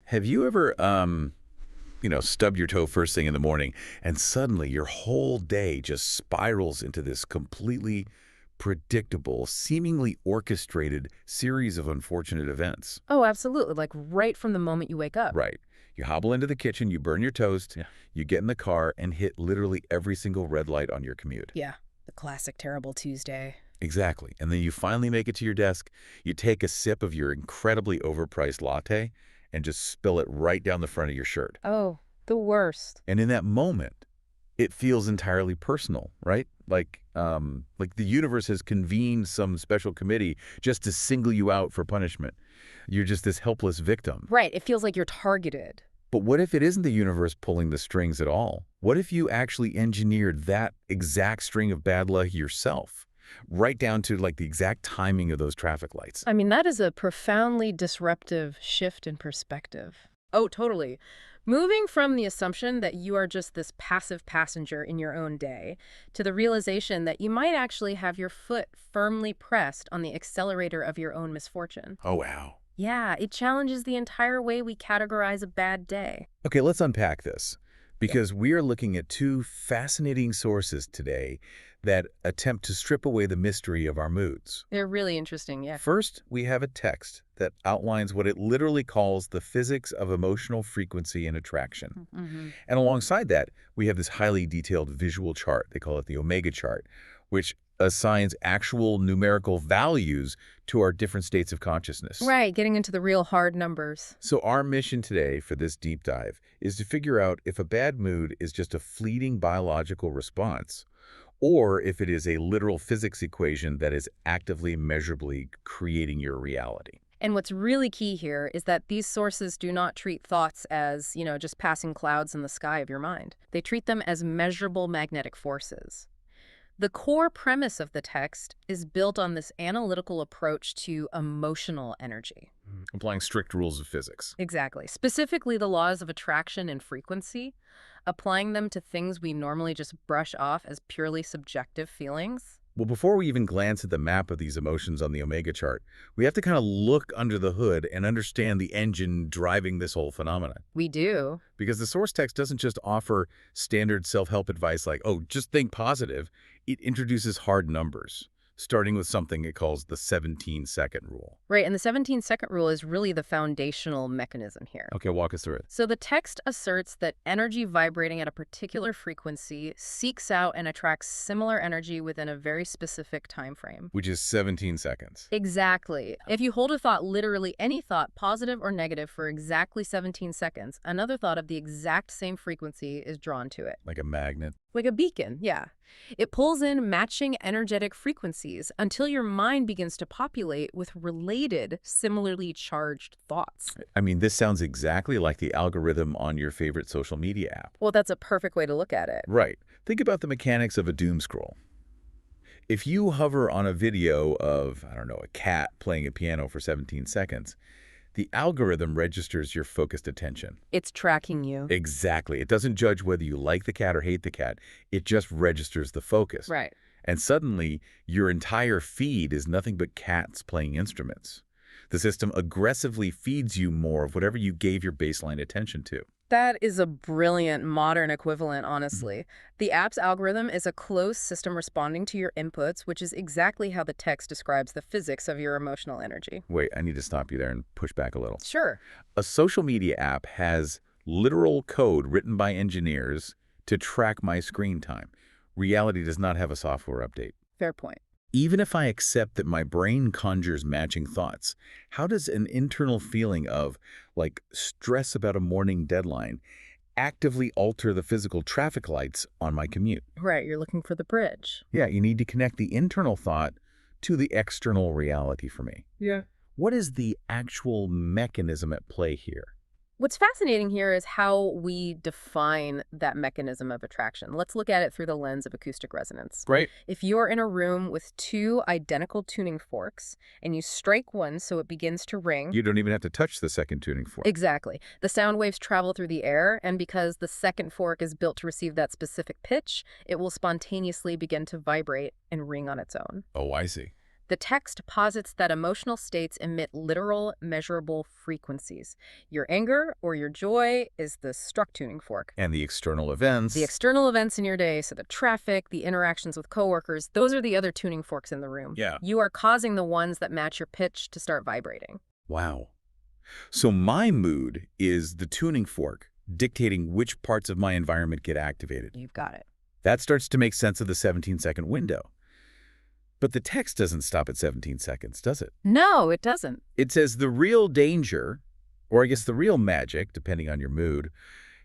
Have you ever, stubbed your toe first thing in the morning and suddenly your whole day just spirals into this completely predictable, seemingly orchestrated series of unfortunate events? Oh, absolutely. Like right from the moment you wake up. Right. You hobble into the kitchen, you burn your toast, Yeah. you get in the car and hit literally every single red light on your commute. Yeah. The classic terrible Tuesday. Exactly. And then you finally make it to your desk, you take a sip of your incredibly overpriced latte and just spill it right down the front of your shirt. Oh, the worst. And in that moment, it feels entirely personal, right? Like the universe has convened some special committee just to single you out for punishment. You're just this helpless victim. Right. It feels like you're targeted. But what if it isn't the universe pulling the strings at all? What if you actually engineered that exact string of bad luck yourself, right down to like the exact timing of those traffic lights? I mean, that is a profoundly disruptive shift in perspective. Oh, totally. Moving from the assumption that you are just this passive passenger in your own day to the realization that you might actually have your foot firmly pressed on the accelerator of your own misfortune. Oh, wow. Yeah, it challenges the entire way we categorize a bad day. Okay, let's unpack this because we are looking at two fascinating sources today that attempt to strip away the mystery of our moods. They're really interesting, yeah. First, we have a text that outlines what it literally calls the physics of emotional frequency and attraction. Mm-hmm. And alongside that, we have this highly detailed visual chart. They call it the omega chart, which assigns actual numerical values to our different states of consciousness. Right, getting into the real hard numbers. So our mission today for this deep dive is to figure out if a bad mood is just a fleeting biological response or if it is a literal physics equation that is actively, measurably creating your reality. And what's really key here is that these sources do not treat thoughts as, just passing clouds in the sky of your mind. They treat them as measurable magnetic forces. The core premise of the text is built on this analytical approach to emotional energy. Applying strict rules of physics. Exactly. Specifically, the laws of attraction and frequency, applying them to things we normally just brush off as purely subjective feelings. Well, before we even glance at the map of these emotions on the omega chart, we have to kind of look under the hood and understand the engine driving this whole phenomenon. We do. Because the source text doesn't just offer standard self-help advice like, oh, just think positive. It introduces hard numbers, starting with something it calls the 17-second rule. Right, and the 17-second rule is really the foundational mechanism here. Okay, walk us through it. So the text asserts that energy vibrating at a particular frequency seeks out and attracts similar energy within a very specific time frame. Which is 17 seconds. Exactly. If you hold a thought, literally any thought, positive or negative, for exactly 17 seconds, another thought of the exact same frequency is drawn to it. Like a magnet. Like a beacon, yeah. It pulls in matching energetic frequencies until your mind begins to populate with related, similarly charged thoughts. I mean, this sounds exactly like the algorithm on your favorite social media app. Well, that's a perfect way to look at it. Right. Think about the mechanics of a doom scroll. If you hover on a video of, I don't know, a cat playing a piano for 17 seconds, the algorithm registers your focused attention. It's tracking you. Exactly. It doesn't judge whether you like the cat or hate the cat. It just registers the focus. Right. And suddenly, your entire feed is nothing but cats playing instruments. The system aggressively feeds you more of whatever you gave your baseline attention to. That is a brilliant modern equivalent, honestly. The app's algorithm is a closed system responding to your inputs, which is exactly how the text describes the physics of your emotional energy. Wait, I need to stop you there and push back a little. Sure. A social media app has literal code written by engineers to track my screen time. Reality does not have a software update. Fair point. Even if I accept that my brain conjures matching thoughts, how does an internal feeling of, like, stress about a morning deadline actively alter the physical traffic lights on my commute? Right, you're looking for the bridge. Yeah, you need to connect the internal thought to the external reality for me. Yeah. What is the actual mechanism at play here? What's fascinating here is how we define that mechanism of attraction. Let's look at it through the lens of acoustic resonance. Right. If you're in a room with two identical tuning forks and you strike one so it begins to ring. You don't even have to touch the second tuning fork. Exactly. The sound waves travel through the air, and because the second fork is built to receive that specific pitch, it will spontaneously begin to vibrate and ring on its own. Oh, I see. The text posits that emotional states emit literal, measurable frequencies. Your anger or your joy is the struck tuning fork. And the external The events. external events in your day, so the traffic, the interactions with coworkers, those are the other tuning forks in the room. Yeah. You are causing the ones that match your pitch to start vibrating. Wow. So my mood is the tuning fork, dictating which parts of my environment get activated. You've got it. That starts to make sense of the 17-second window. But the text doesn't stop at 17 seconds, does it? No, it doesn't. It says the real danger, or I guess the real magic, depending on your mood,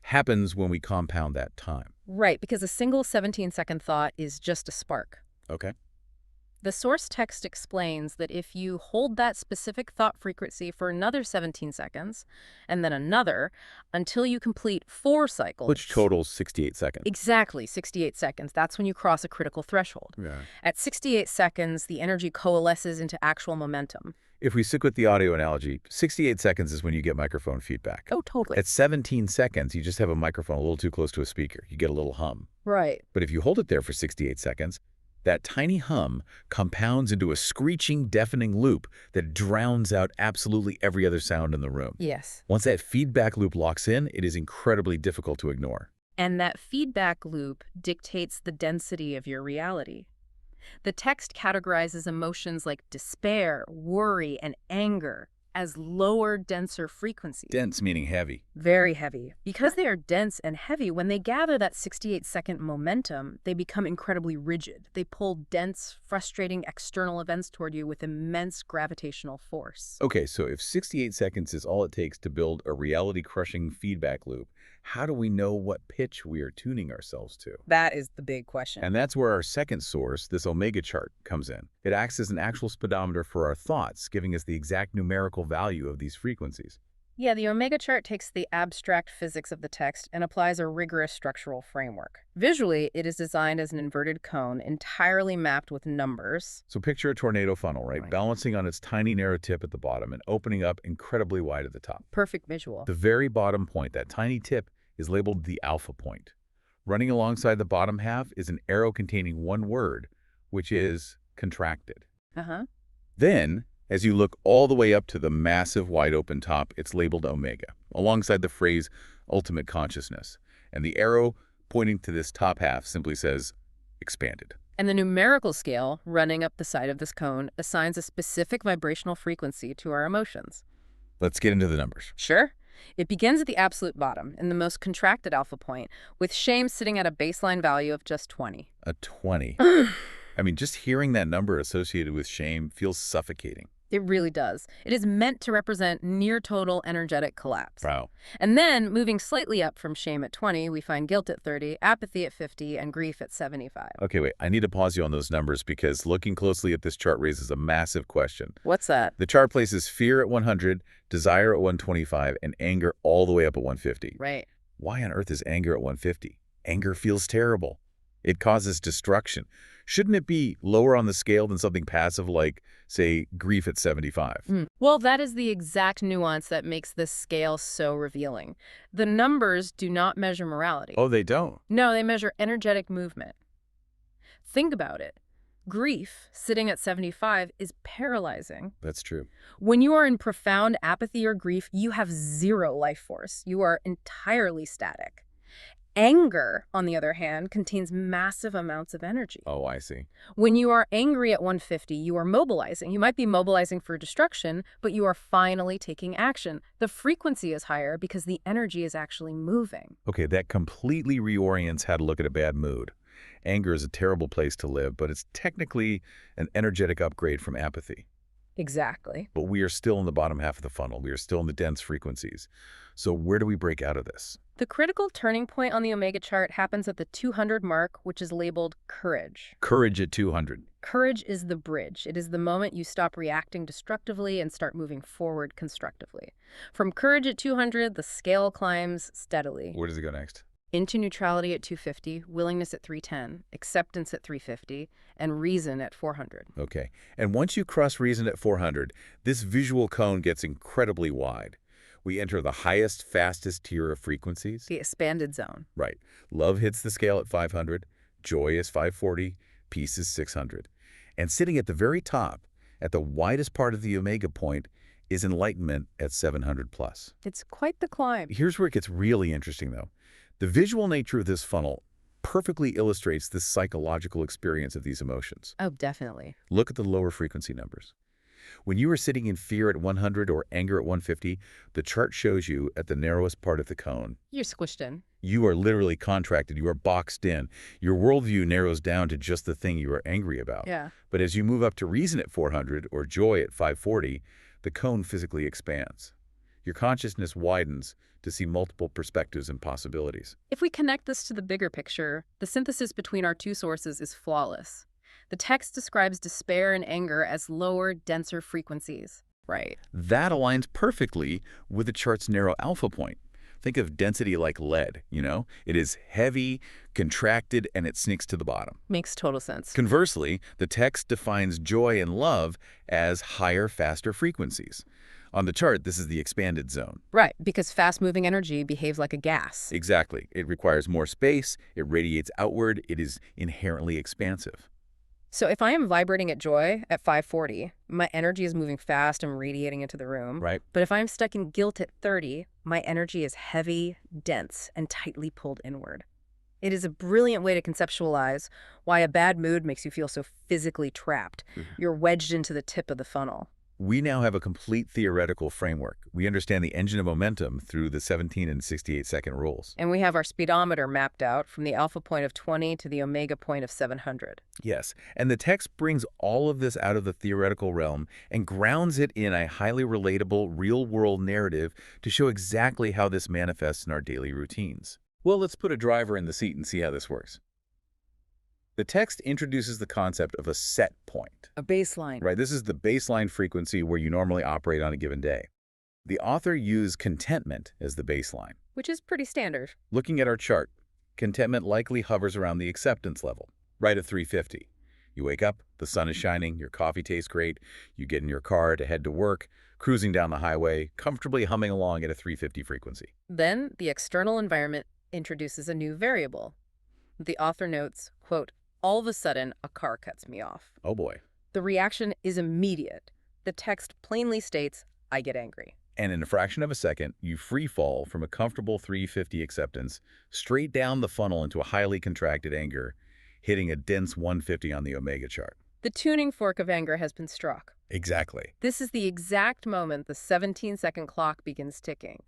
happens when we compound that time. Right, because a single 17-second thought is just a spark. Okay? The source text explains that if you hold that specific thought frequency for another 17 seconds, and then another, until you complete 4 cycles. Which totals 68 seconds. Exactly, 68 seconds. That's when you cross a critical threshold. Yeah. At 68 seconds, the energy coalesces into actual momentum. If we stick with the audio analogy, 68 seconds is when you get microphone feedback. Oh, totally. At 17 seconds, you just have a microphone a little too close to a speaker. You get a little hum. Right. But if you hold it there for 68 seconds, that tiny hum compounds into a screeching, deafening loop that drowns out absolutely every other sound in the room. Yes. Once that feedback loop locks in, it is incredibly difficult to ignore. And that feedback loop dictates the density of your reality. The text categorizes emotions like despair, worry, and anger as lower, denser frequencies. Dense meaning heavy. Very heavy. Because they are dense and heavy, when they gather that 68-second momentum, they become incredibly rigid. They pull dense, frustrating external events toward you with immense gravitational force. Okay, so if 68 seconds is all it takes to build a reality-crushing feedback loop, how do we know what pitch we are tuning ourselves to? That is the big question. And that's where our second source, this omega chart, comes in. It acts as an actual speedometer for our thoughts, giving us the exact numerical value of these frequencies. Yeah, the omega chart takes the abstract physics of the text and applies a rigorous structural framework. Visually, it is designed as an inverted cone, entirely mapped with numbers. So picture a tornado funnel, right? Right. Balancing on its tiny narrow tip at the bottom and opening up incredibly wide at the top. Perfect visual. The very bottom point, that tiny tip, is labeled the alpha point. Running alongside the bottom half is an arrow containing one word, which is contracted. Uh-huh. Then, as you look all the way up to the massive wide open top, it's labeled omega, alongside the phrase ultimate consciousness. And the arrow pointing to this top half simply says expanded. And the numerical scale running up the side of this cone assigns a specific vibrational frequency to our emotions. Let's get into the numbers. Sure. It begins at the absolute bottom, in the most contracted alpha point, with shame sitting at a baseline value of just 20. A 20. I mean, just hearing that number associated with shame feels suffocating. It really does. It is meant to represent near total energetic collapse. Wow. And then, moving slightly up from shame at 20, we find guilt at 30, apathy at 50, and grief at 75. Okay, wait. I need to pause you on those numbers because looking closely at this chart raises a massive question. What's that? The chart places fear at 100, desire at 125, and anger all the way up at 150. Right. Why on earth is anger at 150? Anger feels terrible. It causes destruction. Shouldn't it be lower on the scale than something passive like, say, grief at 75? Well, that is the exact nuance that makes this scale so revealing. The numbers do not measure morality. Oh, they don't? No, they measure energetic movement. Think about it. Grief, sitting at 75, is paralyzing. That's true. When you are in profound apathy or grief, you have zero life force. You are entirely static. Anger, on the other hand, contains massive amounts of energy. Oh, I see. When you are angry at 150, you are mobilizing. You might be mobilizing for destruction, but you are finally taking action. The frequency is higher because the energy is actually moving. Okay, that completely reorients how to look at a bad mood. Anger is a terrible place to live, but it's technically an energetic upgrade from apathy. Exactly. But we are still in the bottom half of the funnel. We are still in the dense frequencies. So where do we break out of this? The critical turning point on the omega chart happens at the 200 mark, which is labeled courage. Courage at 200. Courage is the bridge. It is the moment you stop reacting destructively and start moving forward constructively. From courage at 200, the scale climbs steadily. Where does it go next? Into neutrality at 250, willingness at 310, acceptance at 350, and reason at 400. Okay. And once you cross reason at 400, this visual cone gets incredibly wide. We enter the highest, fastest tier of frequencies. The expanded zone. Right. Love hits the scale at 500, joy is 540, peace is 600. And sitting at the very top At the widest part of the omega point is enlightenment at 700 plus. It's quite the climb. Here's where it gets really interesting, though. The visual nature of this funnel perfectly illustrates this psychological experience of these emotions. Oh, definitely. Look at the lower frequency numbers. When you are sitting in fear at 100 or anger at 150, the chart shows you at the narrowest part of the cone. You're squished in. You are literally contracted. You are boxed in. Your worldview narrows down to just the thing you are angry about. Yeah. But as you move up to reason at 400 or joy at 540, the cone physically expands. Your consciousness widens to see multiple perspectives and possibilities. If we connect this to the bigger picture, the synthesis between our two sources is flawless. The text describes despair and anger as lower, denser frequencies. Right. That aligns perfectly with the chart's narrow alpha point. Think of density like lead, you know? It is heavy, contracted, and it sneaks to the bottom. Makes total sense. Conversely, the text defines joy and love as higher, faster frequencies. On the chart, this is the expanded zone. Right, because fast-moving energy behaves like a gas. Exactly. It requires more space, it radiates outward, it is inherently expansive. So if I am vibrating at joy at 540, my energy is moving fast and radiating into the room. Right. But if I'm stuck in guilt at 30, my energy is heavy, dense, and tightly pulled inward. It is a brilliant way to conceptualize why a bad mood makes you feel so physically trapped. You're wedged into the tip of the funnel. We now have a complete theoretical framework. We understand the engine of momentum through the 17 and 68-second rules. And we have our speedometer mapped out from the alpha point of 20 to the omega point of 700. Yes, and the text brings all of this out of the theoretical realm and grounds it in a highly relatable, real-world narrative to show exactly how this manifests in our daily routines. Well, let's put a driver in the seat and see how this works. The text introduces the concept of a set point. A baseline. Right, this is the baseline frequency where you normally operate on a given day. The author used contentment as the baseline. Which is pretty standard. Looking at our chart, contentment likely hovers around the acceptance level, right at 350. You wake up, the sun is shining, your coffee tastes great, you get in your car to head to work, cruising down the highway, comfortably humming along at a 350 frequency. Then the external environment introduces a new variable. The author notes, quote, all of a sudden, a car cuts me off. Oh boy. The reaction is immediate. The text plainly states, I get angry. And in a fraction of a second, you free fall from a comfortable 350 acceptance straight down the funnel into a highly contracted anger, hitting a dense 150 on the omega chart. The tuning fork of anger has been struck. Exactly. This is the exact moment the 17-second clock begins ticking.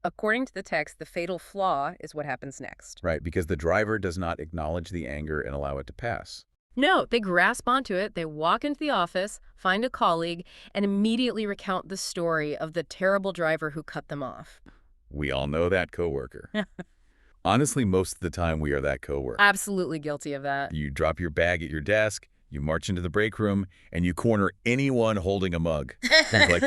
According to the text, the fatal flaw is what happens next. Right, because the driver does not acknowledge the anger and allow it to pass. No, they grasp onto it, they walk into the office, find a colleague, and immediately recount the story of the terrible driver who cut them off. We all know that coworker. Honestly, most of the time we are that coworker. Absolutely guilty of that. You drop your bag at your desk, you march into the break room, and you corner anyone holding a mug. Like,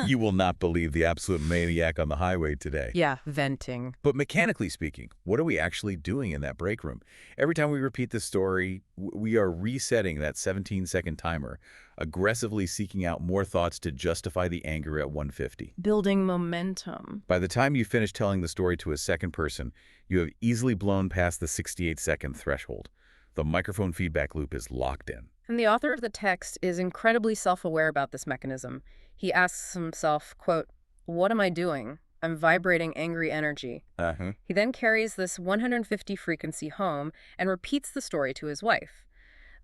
you will not believe the absolute maniac on the highway today. Yeah, venting. But mechanically speaking, what are we actually doing in that break room? Every time we repeat this story, we are resetting that 17-second timer, aggressively seeking out more thoughts to justify the anger at 150. Building momentum. By the time you finish telling the story to a second person, you have easily blown past the 68-second threshold. The microphone feedback loop is locked in. And the author of the text is incredibly self-aware about this mechanism. He asks himself, quote, what am I doing? I'm vibrating angry energy. He then carries this 150 frequency home and repeats the story to his wife.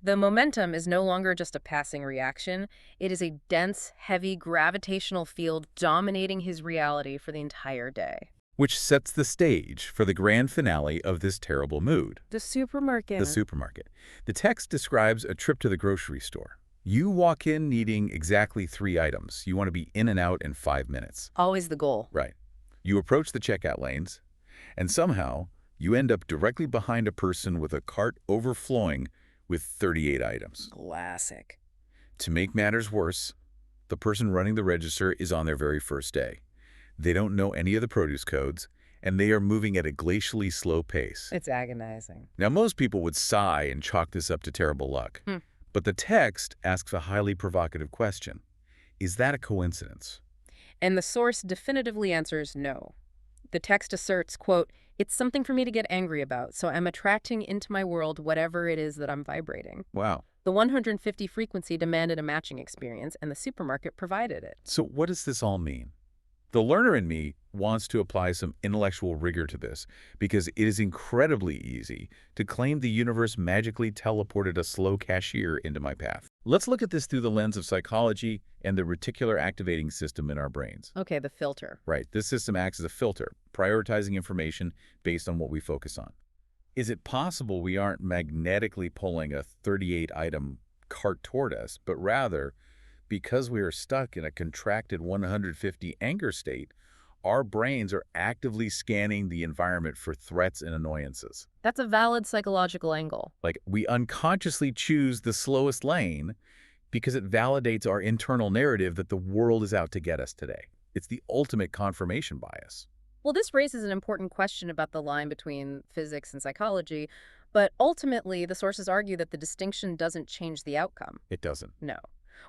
The momentum is no longer just a passing reaction. It is a dense, heavy gravitational field dominating his reality for the entire day. Which sets the stage for the grand finale of this terrible mood. The supermarket. The supermarket. The text describes a trip to the grocery store. You walk in needing exactly 3 items. You want to be in and out in 5 minutes. Always the goal. Right. You approach the checkout lanes, and somehow you end up directly behind a person with a cart overflowing with 38 items. Classic. To make matters worse, the person running the register is on their very first day. They don't know any of the produce codes, and they are moving at a glacially slow pace. It's agonizing. Now, most people would sigh and chalk this up to terrible luck. But the text asks a highly provocative question. Is that a coincidence? And the source definitively answers no. The text asserts, quote, it's something for me to get angry about, so I'm attracting into my world whatever it is that I'm vibrating. Wow. The 150 frequency demanded a matching experience, and the supermarket provided it. So what does this all mean? The learner in me wants to apply some intellectual rigor to this because it is incredibly easy to claim the universe magically teleported a slow cashier into my path. Let's look at this through the lens of psychology and the reticular activating system in our brains. Okay, the filter. Right, this system acts as a filter, prioritizing information based on what we focus on. Is it possible we aren't magnetically pulling a 38-item cart toward us, but rather, because we are stuck in a contracted 150 anger state, our brains are actively scanning the environment for threats and annoyances? That's a valid psychological angle. Like, we unconsciously choose the slowest lane because it validates our internal narrative that the world is out to get us today. It's the ultimate confirmation bias. Well, this raises an important question about the line between physics and psychology, but ultimately, the sources argue that the distinction doesn't change the outcome. It doesn't. No.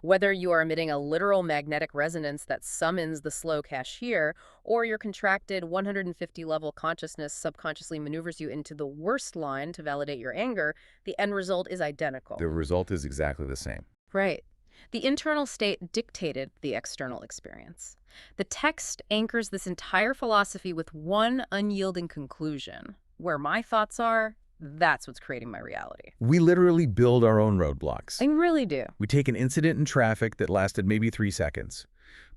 Whether you are emitting a literal magnetic resonance that summons the slow cashier, or your contracted 150-level consciousness subconsciously maneuvers you into the worst line to validate your anger, the end result is identical. The result is exactly the same. Right. The internal state dictated the external experience. The text anchors this entire philosophy with one unyielding conclusion. Where my thoughts are, that's what's creating my reality. We literally build our own roadblocks. I really do. We take an incident in traffic that lasted maybe 3 seconds.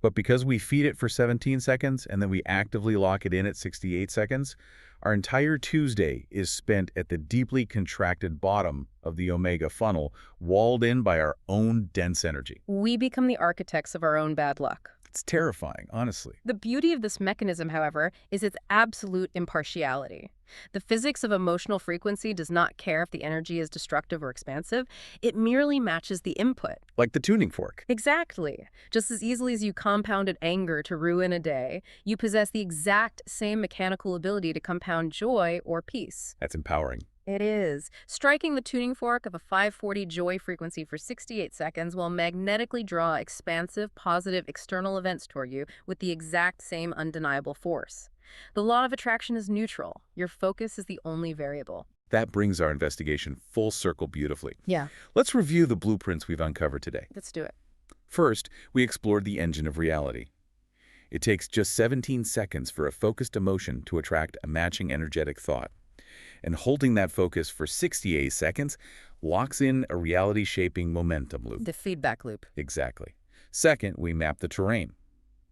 But because we feed it for 17 seconds and then we actively lock it in at 68 seconds, our entire Tuesday is spent at the deeply contracted bottom of the omega funnel, walled in by our own dense energy. We become the architects of our own bad luck. It's terrifying, honestly. The beauty of this mechanism, however, is its absolute impartiality. The physics of emotional frequency does not care if the energy is destructive or expansive. It merely matches the input. Like the tuning fork. Exactly. Just as easily as you compounded anger to ruin a day, you possess the exact same mechanical ability to compound joy or peace. That's empowering. It is. Striking the tuning fork of a 540 joy frequency for 68 seconds will magnetically draw expansive, positive external events toward you with the exact same undeniable force. The law of attraction is neutral. Your focus is the only variable. That brings our investigation full circle beautifully. Yeah. Let's review the blueprints we've uncovered today. Let's do it. First, we explored the engine of reality. It takes just 17 seconds for a focused emotion to attract a matching energetic thought. And holding that focus for 68 seconds locks in a reality-shaping momentum loop. The feedback loop. Exactly. Second, we map the terrain.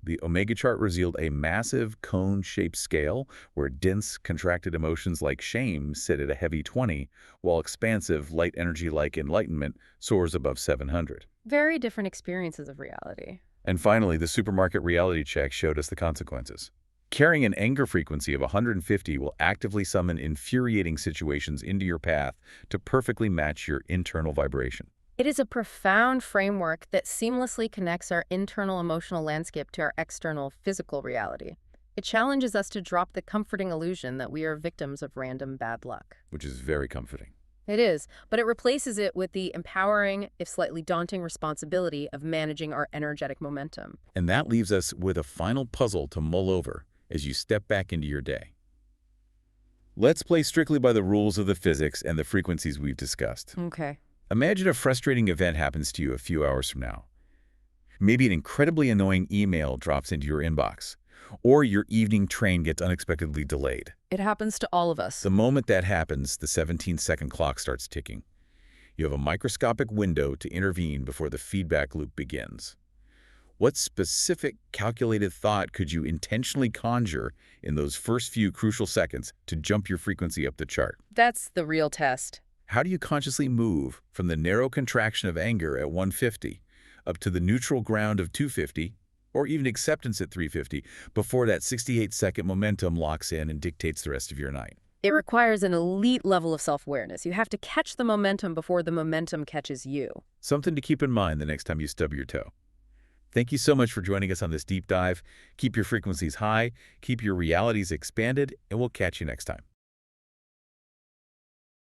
The Omega chart revealed a massive cone-shaped scale where dense, contracted emotions like shame sit at a heavy 20, while expansive, light energy like enlightenment soars above 700. Very different experiences of reality. And finally, the supermarket reality check showed us the consequences. Carrying an anger frequency of 150 will actively summon infuriating situations into your path to perfectly match your internal vibration. It is a profound framework that seamlessly connects our internal emotional landscape to our external physical reality. It challenges us to drop the comforting illusion that we are victims of random bad luck. Which is very comforting. It is, but it replaces it with the empowering, if slightly daunting, responsibility of managing our energetic momentum. And that leaves us with a final puzzle to mull over as you step back into your day. Let's play strictly by the rules of the physics and the frequencies we've discussed. Okay. Imagine a frustrating event happens to you a few hours from now. Maybe an incredibly annoying email drops into your inbox, or your evening train gets unexpectedly delayed. It happens to all of us. The moment that happens, the 17-second clock starts ticking. You have a microscopic window to intervene before the feedback loop begins. What specific calculated thought could you intentionally conjure in those first few crucial seconds to jump your frequency up the chart? That's the real test. How do you consciously move from the narrow contraction of anger at 150 up to the neutral ground of 250, or even acceptance at 350, before that 68-second momentum locks in and dictates the rest of your night? It requires an elite level of self-awareness. You have to catch the momentum before the momentum catches you. Something to keep in mind the next time you stub your toe. Thank you so much for joining us on this deep dive. Keep your frequencies high, keep your realities expanded, and we'll catch you next time.